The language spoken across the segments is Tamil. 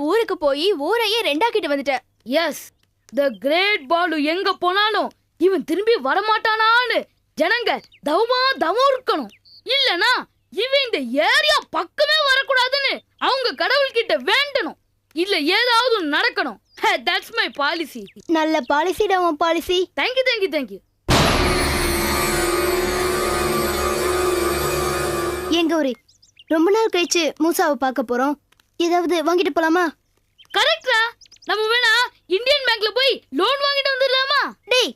ஊருக்கு போய் ஊரையே ரெண்டாக்கிட்டு வந்துட்ட. எஸ், த கிரேட் பாலு எங்க போனாலும் இவன் திரும்பி வரமாட்டானான்னு ஜனங்க தவம் இருக்கணும். இல்லனா இவன் இந்த ஏரியா பக்கமே வரக்கூடாதுன்னு அவங்க கடவுள்கிட்ட வேண்டணும். இல்ல ஏதாவது நடக்கணும். That's my policy. நல்ல பாலிசிடா உன் பாலிசி. Thank you thank you thank you. எங்க ஊரே ரொம்ப நாள் கழிச்சு மூசாவை பார்க்க போறோம். ஏதாவது வாங்கிட்டு போலாமா? கரெக்டா, நம்ம வேணா இந்தியன் பேங்க்ல போய் லோன் வாங்கிட்டு வந்துடலாமா? டேய்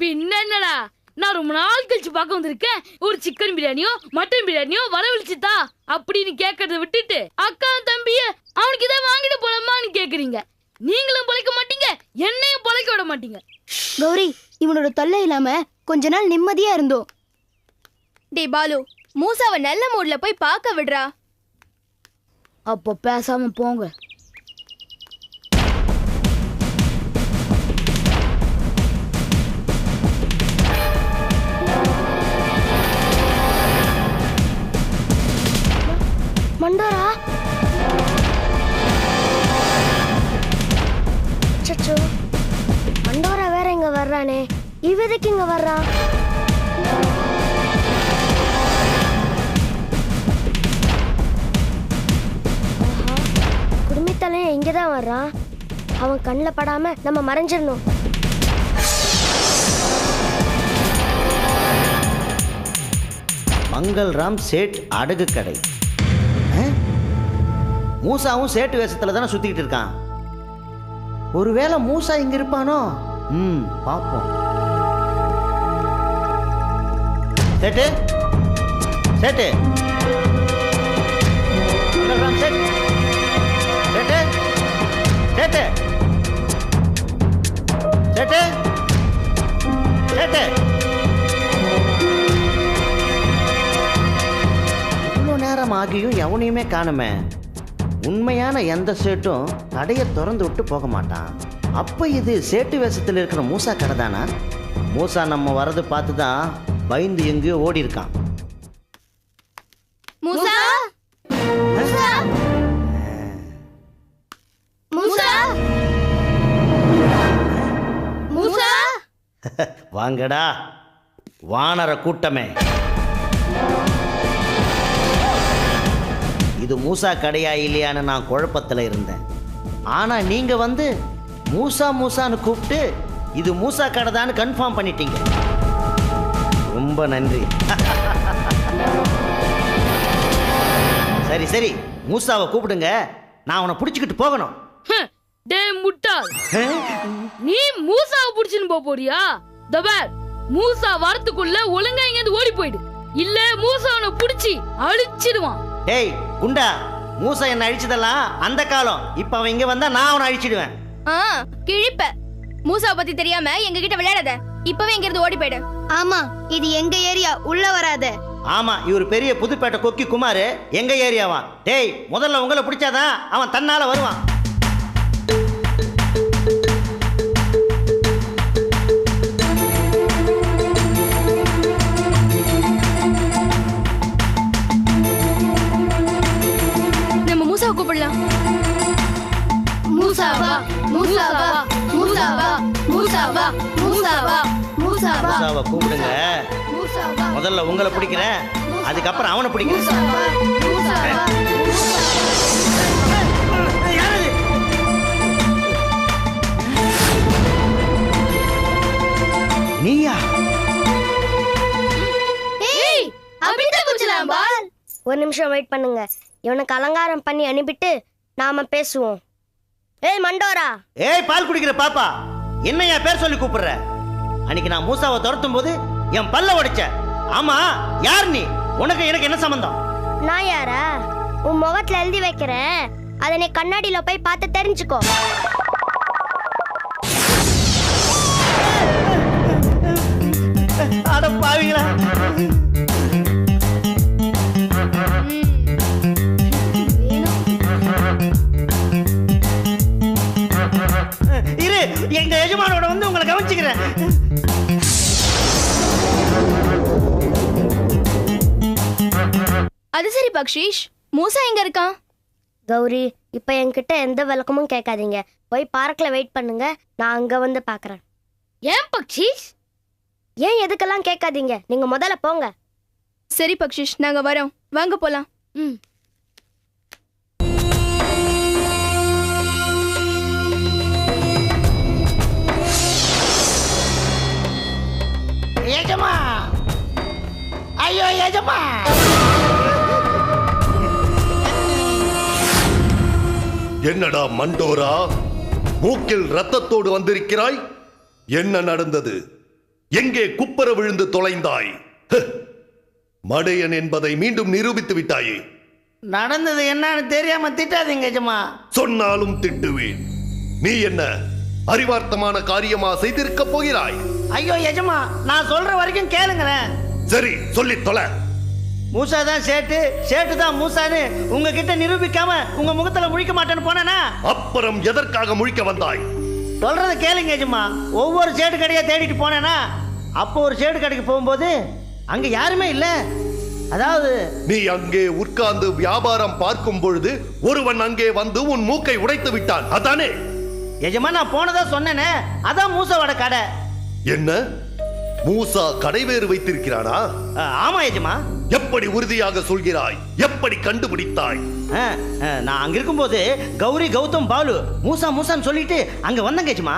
பின்ன என்னடா, நான் ரொம்ப நாள் கழிச்சு பார்க்க வந்திருக்கேன். ஒரு சிக்கன் பிரியாணியோ மட்டன் பிரியாணியோ வரவழிச்சுதா அப்படின்னு கேட்கறத விட்டுட்டு அக்கா தம்பிய அவனுக்கு இதை வாங்கிட்டு போலாமான்னு கேக்குறீங்க. நீங்களும் பொழைக்க மாட்டீங்க, என்னையும் பொழைக்க விட மாட்டீங்க. கௌரி, இவனோட தொல்லை இல்லாம கொஞ்ச நாள் நிம்மதியா இருந்தோம். டேய் பாலு, மூசாவை நல்ல மூட்ல போய் பார்க்க விடுறா. அப்போ பேசாம போங்க. மண்டோரா, சச்சோ, மண்டோரா வேற இங்க வர்றானே. இவதுக்கு இங்க வர்றான்? குடும்பத்தலையும் இங்கதான் வர்றான். அவன் கண்ணில் படாம நம்ம மறைஞ்சிடணும். மங்கள்ராம் சேட் அடகு கடை. மூசாவும் சேட்டு வேஷத்துல தானே சுத்திக்கிட்டு இருக்கான். ஒருவேளை மூசா இங்க இருப்பானோ? பாப்போம். சேட்டு சேட்டு மங்கள்ராம் சேட் சேட்டு சேட்டு சேட்டு சேட்டு. இவ்வளோ நேரம் ஆகியும் எவனையுமே காணுமே. உண்மையான எந்த சேட்டும் கடையை திறந்து விட்டு போக மாட்டான். அப்போ இது சேட்டு வேஷத்தில் இருக்கிற மூசா கடை தானா? மூசா நம்ம வரது பார்த்து தான் பயந்து எங்கேயோ ஓடி இருக்கான். மூசா, மூசா, மூசா, மூசா. வாங்கடா வானர கூட்டமே. இது மூசா கடையா இல்லையான்னு நான் குழப்பத்தில் இருந்தேன். ஆனால் நீங்கள் வந்து மூசா மூசான்னு கூப்பிட்டு இது மூசா கடை தான்னு கன்ஃபார்ம் பண்ணிட்டீங்க. ரொம்ப நன்றி. சரி சரி, மூசாவை கூப்பிடுங்க, நான் அவனை பிடிச்சிக்கிட்டு போகணும். டே முட்டாள், நீ மூசாவை பிடிச்சின்னு போறியா? தபார், மூசா வரத்துக்குள்ள ஒழுங்கா இங்க ஓடி போயிடு. இல்ல மூசாவனை பிடிச்சி அழிச்சிடுவான். டேய் குண்டா, மூசா என்ன அழிச்சதெல்லாம் அந்த காலம். இப்ப அவன் இங்க வந்தா நான் அவனை அழிச்சிடுவேன். கிழிப்ப. மூசாவை பத்தி தெரியாம எங்க கிட்ட விளையாடாத. இப்பவே இங்க இருந்து ஓடி போயிடு. ஆமா, இது எங்க ஏரியா, உள்ள வராத. ஆமா, இவர் பெரிய புதுப்பேட்டை கொக்கி குமார், எங்க ஏரியாவான். டேய், முதல்ல உங்களை பிடிச்சாதான் அவன் தன்னால வருவான். நம்ம மூசாவை கூப்பிடலாம். மூசாவா, மூசாவா, மூசாவா, மூசாவா, மூசாவா, மூசாவா. மூசாவை கூப்பிடுங்க. மூசாவா. முதல்ல உங்களை பிடிக்கிறேன், அதுக்கப்புறம் அவனை பிடிக்கிறேன். மூசாவா, மூசாவா. நீயா? ஏய், அப்படிதான் குச்சலாம் பால். ஒரு நிமிஷம் வெயிட் பண்ணுங்க. இவனுக்கு அலங்காரம் பண்ணி அனுப்பிட்டு நாம பேசுவோம். ஏய் மண்டோரா. ஏய் பால் குடிக்கிற பாப்பா, என்ன என் பேர் சொல்லி கூப்பிடுற? அன்னைக்கு நான் மூசாவை துரத்தும் போது என் பல்ல உடைச்ச. ஆமா, யார் நீ? உனக்கு எனக்கு என்ன சம்பந்தம்? நான் யாரா? உன் முகத்துல எழுதி வைக்கிறேன், அதை நீ கண்ணாடியில போய் பார்த்து தெரிஞ்சுக்கோ. அட பாவிங்களா. இரு, எங்க எஜமானோட வந்து உங்களை கவனிச்சுக்கிறேன். அது சரி பக்ஷீஷ், மூசா எங்க இருக்கான்? கௌரி, இப்போ என்கிட்ட எந்த விளக்கமும் கேட்காதீங்க. போய் பார்க்கில் வெயிட் பண்ணுங்க, நான் அங்கே வந்து பார்க்குறேன். ஏன் பக்ஷிஷ்? ஏன் எதுக்கெல்லாம் கேட்காதீங்க, நீங்க முதல்ல போங்க. சரி பக்ஷிஷ், நாங்க வரோம், வாங்க போலாம். ம். ஏஜமா, ஐயோ ஏஜமா. என்னடா மண்டோரா, மூக்கில் ரத்தத்தோடு வந்திருக்கிறாய்? என்ன நடந்தது? எங்கே குப்பர விழுந்து தொலைந்தாய்? மடையன் என்பதை மீண்டும் நிரூபித்து விட்டாயே. நடந்தது என்னன்னு தெரியாம திட்டாதீங்க ஏஜமா. சொன்னாலும் திட்டுவேன். நீ என்ன அறிவார்த்தமான காரியமா செய்திருக்க போகிறாய்? ஐயோ ஏஜமா, நான் சொல்ற வரைக்கும் கேளுங்களேன். சரி, சொல்லி தொலை. மூசா தான் சேட்டு, சேட்டு தான் மூசான்னு உங்ககிட்ட நிரூபிக்காம உங்க முகத்துல முழிக்க மாட்டேன்னு போனேனா? அப்புறம் எதற்காக முழிக்க வந்தாய்? சொல்றத கேளுங்க ஏஜமா. ஒவ்வொரு சேட்டு கடையா தேடிட்டு போனேனா, அப்போ ஒரு சேட்டு கடைக்கு போகும்போது அங்க யாருமே இல்ல. அதாவது நீ அங்கே உட்கார்ந்து வியாபாரம் பார்க்கும் பொழுது ஒருவன் அங்கே வந்து உன் மூக்கை உடைத்து விட்டான், அதானே? எஜமா, நான் போனதா சொன்னேனே, அதான் மூசாவோட கடை. என்ன, மூசா கடை வேறு வைத்திருக்கிறானா? ஆமா எஜமா. எப்படி உறுதியாக சொல்கிறாய்? எப்படி கண்டுபிடித்தாய்? நான் அங்க இருக்கும்போது கௌரி, கௌதம், பாலு மூசா மூசான்னு சொல்லிட்டு அங்க வந்தங்க எஜமா.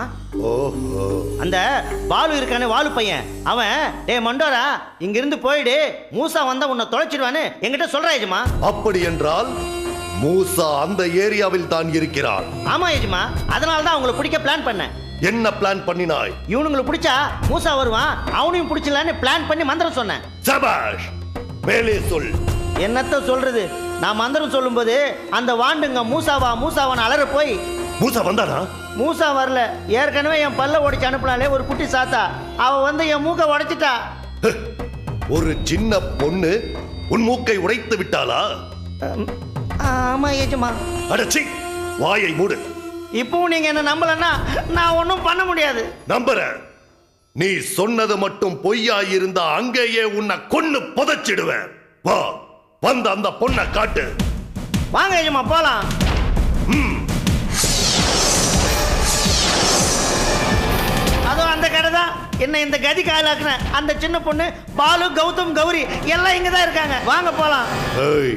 ஓஹோ. அந்த பாலு இருக்கானே, வாலு பையன், அவன் டே மண்டோரா, இங்க இருந்து போயிடு, மூசா வந்தா உன்னை தொலைச்சிடுவான்னு என்கிட்ட சொல்றா எஜமா. அப்படி என்றால் மூசா அந்த ஏரியாவில் தான் இருக்கிறான். ஆமா எஜமா, அதனால தான் அவங்களை பிடிக்க பிளான் பண்ணேன். என்ன பிளான் பண்ணினாய்? இவனுங்களை பிடிச்சா மூசா வருவான், அவனையும் பிடிச்சலான்னு பிளான் பண்ணி மந்திரம் சொன்னேன். சபாஷ், மேலே சொல். என்னத்த சொல்றது, நான் மந்திரம் சொல்லும்போது அந்த வாண்டுங்க மூசாவா மூசாவான்னு அலற போய். மூசா வந்தானா? மூசா வரல, ஏற்கனவே என் பல்ல உடைச்சு அனுப்பினாலே ஒரு குட்டி சாத்தா, அவ வந்து என் மூக்க உடைச்சிட்டா. ஒரு சின்ன பொண்ணு உன் மூக்கை உடைத்து விட்டாளா? ஆமா ஏஜமா. அடச்சி, வாயை மூடு. இப்பவும் நீங்க என்ன நம்பலன்னா நான் ஒன்றும் பண்ண முடியாது. நம்புறேன். நீ சொன்னது மட்டும் பொய்யா இருந்தா அங்கேயே உன்னை கொன்னு புதைச்சிடுவேன். வா, வந்து அந்த பொண்ணை காட்டு. வாங்க ஏஜமா, போலாம். அதோ அந்த கடை தான் என்ன இந்த கதி காலாக்குன அந்த சின்ன பொண்ணு பாலு, கௌதம், கௌரி எல்லாம் இங்க தான் இருக்காங்க. வாங்க போலாம். ஏய்,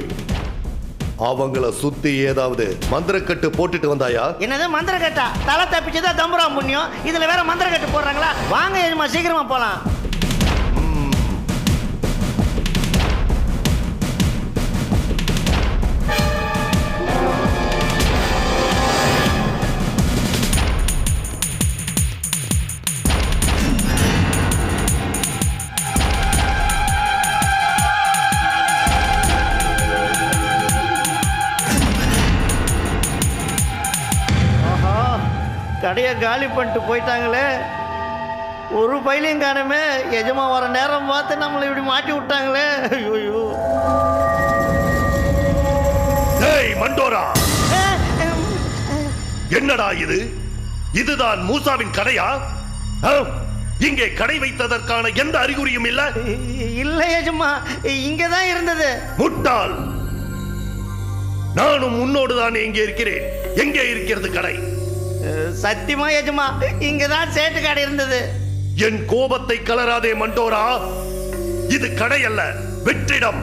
அவங்கள சுத்தி ஏதாவது மந்திரக்கட்டு போட்டுட்டு வந்தாயா? என்னது மந்திரக்கட்டா? தலை தப்பிச்சதா தம்புராம் புண்ணியம், இதுல வேற மந்திரக்கட்டு போடுறாங்களா? வாங்க ஏஜமா, சீக்கிரமா போலாம். கடையை காலி பண்ணிட்டு போயிட்டாங்களே, ஒரு பையிலையும் காணுமே. எஜமா வர நேரம் பார்த்து நம்மளை இப்படி மாட்டி விட்டாங்களே. ஐயோ. ஏய் மண்டோரா, என்னடா இது? இதுதான் மூசாவின் கடையா? இங்கே கடை வைத்ததற்கான எந்த அறிகுறியும் இல்ல? இல்ல எஜமா, இங்கதான் இருந்தது. முட்டாள், நானும் உன்னோடு தான் இங்கே இருக்கிறேன். எங்கே இருக்கிறது கடை? சத்தியமா எஜமா, இங்கதான் சேட்டு கடை இருந்தது. என் கோபத்தை கலராதே மண்டோரா, இது கடை அல்ல, வெற்றிடம்.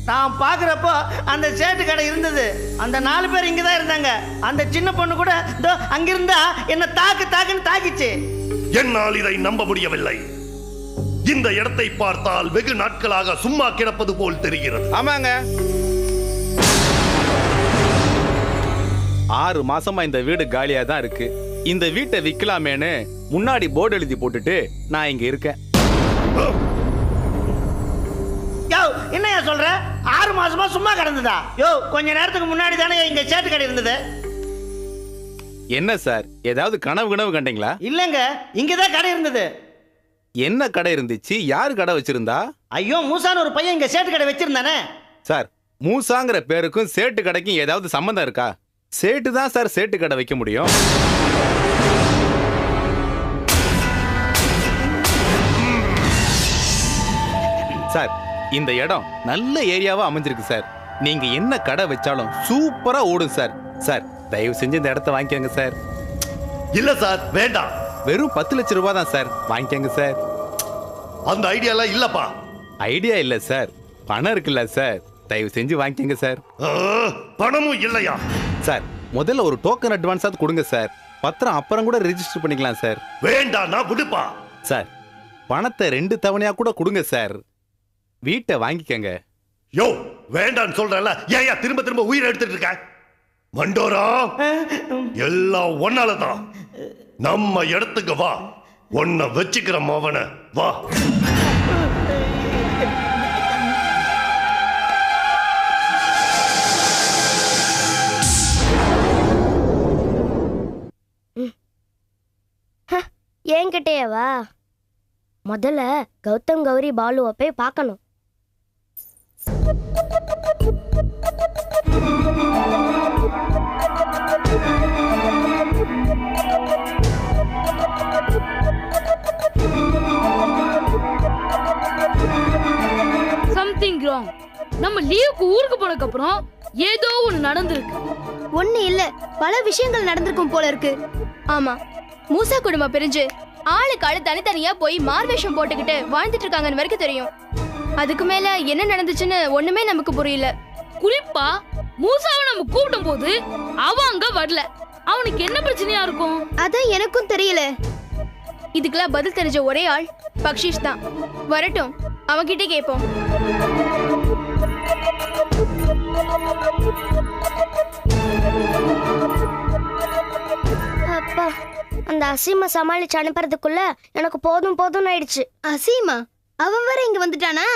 நான் பாக்குறப்போ அந்த சேட்டு கடை இருந்தது. அந்த 4 பேர் இங்கதான் இருந்தாங்க. அந்த சின்ன பொண்ணு கூட அங்கிருந்தா என்ன தாக்குன்னு தாக்கிச்சு. என்னால் இதை நம்ப முடியவில்லை. இந்த இடத்தை பார்த்தால் வெகு நாட்களாக சும்மா கிடப்பது போல் தெரிகிறது. ஆமாங்க, 6 மாசமா இந்த வீடு காலியா தான் இருக்கு. இந்த வீட்டை விக்கலாமேன்னு முன்னாடி போர்டு எழுதி போட்டுட்டு நான் இங்க இருக்கேன். யோ, என்னையா சொல்ற? 6 மாசமா சும்மா கிடந்ததா? யோ, கொஞ்ச நேரத்துக்கு முன்னாடி தானே இங்க சேட்டு கடை இருந்தது. என்ன சார், ஏதாவது கனவு கண்டீங்களா? இல்லங்க, இங்கதான் கடை இருந்தது. என்ன கடை இருந்துச்சு? யாரு கடை வச்சிருந்தா? ஐயோ, மூசான்னு ஒரு பையன் இங்க சேட்டு கடை வச்சிருந்தானே. சார், மூசாங்கிற பேருக்கும் சேட்டு கடைக்கும் ஏதாவது சம்பந்தம் இருக்கா? சேட்டு தான் சார் சேட்டு கடை வைக்க முடியும். சார், இந்த இடம் நல்ல ஏரியாவா அமைஞ்சிருக்கு சார். நீங்க என்ன கடை வச்சாலும் சூப்பரா ஓடும் சார். சார் தயவு செஞ்சு இந்த இடத்த வாங்கிக்கோங்க சார். இல்ல சார், வேண்டாம். வெறும் 10 லட்சம் ரூபாய் தான் சார், வாங்கிக்கோங்க சார். அந்த ஐடியாலாம் இல்லப்பா. ஐடியா இல்ல சார், பணம் இருக்குல்ல சார், தயவு செஞ்சு வாங்கிக்கோங்க சார். பணமும் இல்லையா? சார் முதல்ல ஒரு டோக்கன் அட்வான்ஸாவது கொடுங்க சார், பத்திரம் அப்புறம் கூட ரெஜிஸ்டர் பண்ணிக்கலாம் சார். வேண்டாம், நான் விடுப்பா. சார் பணத்தை 2 தவணையா கூட கொடுங்க சார், வீட்டை வாங்கிக்கங்க. யோ வேண்டான்னு சொல்றல, ஏன் திரும்ப திரும்ப உயிரை எடுத்துட்டு இருக்க? மண்டோரா, எல்லாம் ஒன்னாலதான். நம்ம இடத்துக்கு வா, உன்னை வச்சுக்கிற மவன வா. என்கிட்டயே வா. முதல்ல கௌதம் கௌரி பாலுவை போய் பார்க்கணும். Something wrong. நம்ம லீவுக்கு ஊருக்கு போனதுக்கு அப்புறம் ஏதோ ஒண்ணு நடந்திருக்கு. ஒண்ணு இல்ல, பல விஷயங்கள் நடந்திருக்கும் போல இருக்கு. ஆமா, மூசா குடும்பம் பிரிஞ்சு ஆளுக்கு ஆளு தனித்தனியா போய் மார்வேஷம் போட்டுக்கிட்டு வாழ்ந்துட்டு இருக்காங்கன்னு வரைக்கும் தெரியும். அதுக்கு மேல என்ன நடந்துச்சுன்னு ஒண்ணுமே நமக்கு புரியல. குறிப்பா மூசாவை நம்ம கூப்பிடும் போது அவன் அங்க வரல. அவனுக்கு என்ன பிரச்சனையா இருக்கும்? அதான் எனக்கும் தெரியல. இதுக்கெல்லாம் பதில் தெரிஞ்ச ஒரே ஆள் பக்ஷீஷ் தான். வரட்டும், அவன்கிட்ட கேட்போம். அப்பா, அந்த அசீமை சமாளிச்சு அனுப்புறதுக்குள்ள எனக்கு போதும் போதும் ஆயிடுச்சு. அசீமா? அவன் வேற இங்க வந்துட்டானா?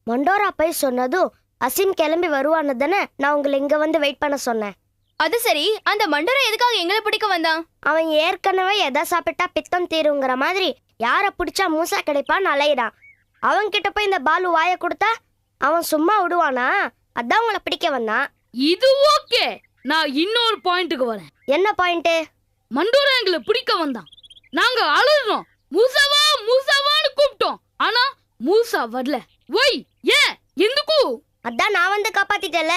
மண்டோரா போய் சொன்னதும் அசீம் கிளம்பி வருவான்னு தானே நான் உங்களை இங்க வந்து வெயிட் பண்ண சொன்னேன். அது சரி, அந்த மண்டோரா எதுக்காக எங்களை பிடிக்க வந்தான்? அவன் ஏற்கனவே எதை சாப்பிட்டா பித்தம் தீருங்கிற மாதிரி யாரை பிடிச்சா மூசா கிடைப்பான்னு அலையிறான். அவன் கிட்ட போய் இந்த பாலு வாயை கொடுத்தா அவன் சும்மா விடுவானா? அதான் உங்களை பிடிக்க வந்தான். இது ஓகே. நான் இன்னொரு பாயிண்ட்டுக்கு வரேன். என்ன பாயிண்ட்? மண்டோரா எங்களை பிடிக்க வந்தான். நாங்க அழுறோம், மூசாவா மூசாவான்னு கூப்பிட்டோம். ஆனா மூசா வரல. ஒய், ஏன், எந்துக்கு? அதான் நான் வந்து காப்பாத்திட்டல.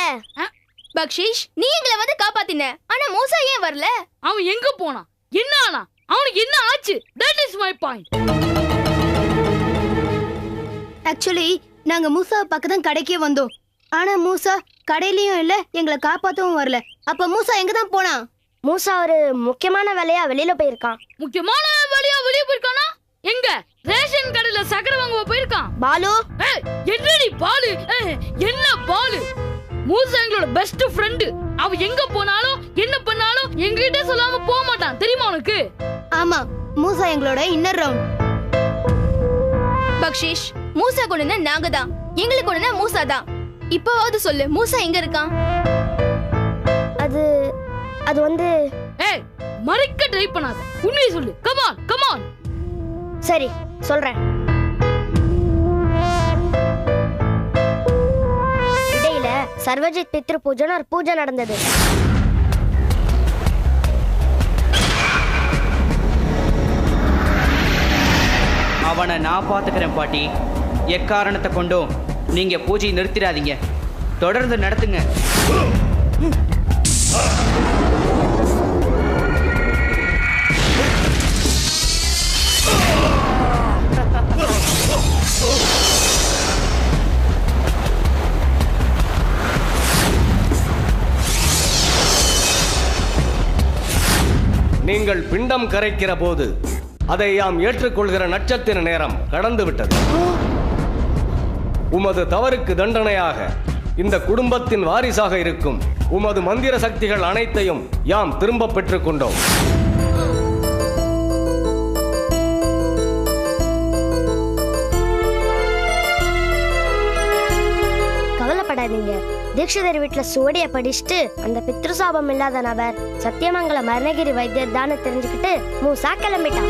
பக்ஷீஷ், நீ எங்களை வந்து காப்பாத்தின, ஆனா மூசா ஏன் வரல? அவன் எங்க போனான்? என்ன ஆனா? அவனுக்கு என்ன ஆச்சு? That is my point. Actually நாங்க மூசாவை பார்க்க தான் கடைக்கே வந்தோம். ஆனா மூசா கடையிலயும் இல்ல, எங்களை காப்பாத்தவும் வரல. அப்ப மூசா எங்க தான் போனான்? மூசா ஒரு முக்கியமான வேலையா வெளியில போயிருக்கான். முக்கியமான வேலையா வெளியே போயிருக்கானா? எங்க? ரேஷன் கடையில சக்கரை வாங்க போயிருக்கான். பாலு, என்னடி பாலு? என்ன பாலு? மூசா எங்களோட பெஸ்ட் ஃப்ரெண்டு. அவ எங்க போனாலும் என்ன பண்ணாலும் எங்ககிட்ட சொல்லாம போக மாட்டான், தெரியுமா உனக்கு? ஆமா, மூசா எங்களோட இன்னர் ரவுண்ட். பக்ஷீஷ், மூசா கொண்டுனா நாங்க தான், எங்களுக்கு கொண்டுனா மூசா தான். இப்போவாவது சொல்லு, மூசா எங்க இருக்கான்? அது வந்து மறைக்க ட்ரை பண்ணாத, உண்மையை சொல்லு. Come on, come on. சரி, சொல்றேன். இடையில சர்வஜித் பித்ரு பூஜைன்னு ஒரு பூஜை நடந்தது. அவனை நான் பார்த்துக்கிறேன் பாட்டி. எக்காரணத்தை கொண்டும் நீங்க பூஜை நிறுத்திடாதீங்க, தொடர்ந்து நடத்துங்க. நீங்கள் பிண்டம் கரைக்கிற போது அதை யாம் ஏற்றுக்கொள்கிற நட்சத்திர நேரம் கடந்து விட்டது. உமது தவறுக்கு தண்டனையாக இந்த குடும்பத்தின் வாரிசாக இருக்கும் உமது மந்திர சக்திகள் அனைத்தையும் யாம் திரும்ப பெற்றுக் கொண்டோம். கவலைப்படாதீங்க. தீட்சிதர் வீட்டுல சுவடிய படிச்சுட்டு அந்த பித்ருசாபம் இல்லாத நபர் சத்தியமங்கலம் மரணகிரி வைத்தியர் தானே தெரிஞ்சுக்கிட்டு மூசா கிளம்பிட்டான்.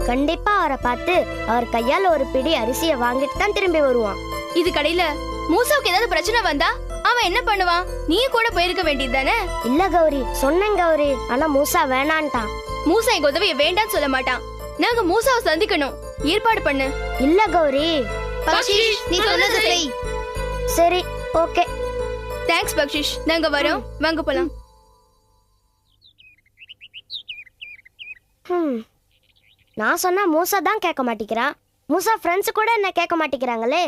கண்டிப்பா அவரை பார்த்து அவர் கையால ஒரு பிடி அரிசியை வாங்கிட்டு தான் திரும்பி வருவான். இது கடையில மூசாவுக்கு ஏதாவது பிரச்சனை வந்தா அவன் என்ன பண்ணுவான்? நீ கூட போயிருக்க வேண்டியது தானே? இல்ல கௌரி, சொன்னேன் கௌரி, ஆனா மூசா வேணான்ட்டான். மூசா எங்க உதவிய வேண்டான்னு சொல்ல மாட்டான். நாங்க மூசாவை சந்திக்கணும், ஏற்பாடு பண்ணு. இல்ல கௌரி, பக்ஷீஷ், நீ சொன்னதை செய். சரி, ஓகே. தேங்க்ஸ் பக்ஷிஷ். நாங்க வரோம், வாங்க போலாம். நான் சொன்னா மூசா தான் கேட்க மாட்டேங்கிறான். மூசா ஃப்ரெண்ட்ஸ் கூட என்ன கேட்க மாட்டேங்கிறாங்களே.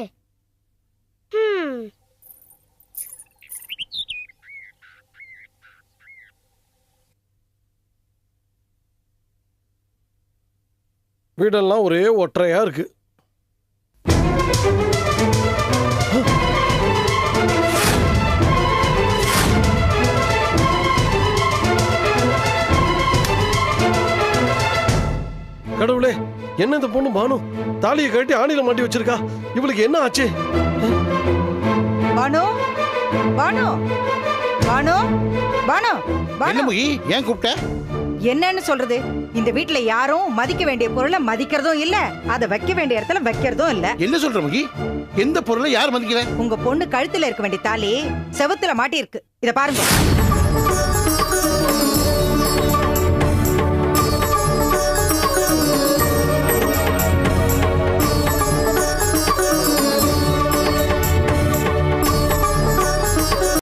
வீடெல்லாம் ஒரே ஒற்றையா இருக்கு. கடவுளே, என்ன இந்த பொண்ணு பானு தாலியை கட்டி ஆணில மாட்டி வச்சிருக்கா? இவளுக்கு என்ன ஆச்சு? பானு பானு பானு பானு பானு, ஏன் கூப்பிட்ட? என்னன்னு சொல்றது? இந்த வீட்ல யாரும் மதிக்க வேண்டிய பொருளை மதிக்கிறதும் இல்ல, அதை வைக்க வேண்டிய இடத்துல வைக்கிறதும் இல்ல. என்ன சொல்ற முகி? எந்த பொருளை யார் மதிக்கல? உங்க பொண்ணு கழுத்துல இருக்க வேண்டிய தாலி செவுத்துல மாட்டி இருக்கு. இத பாருங்க.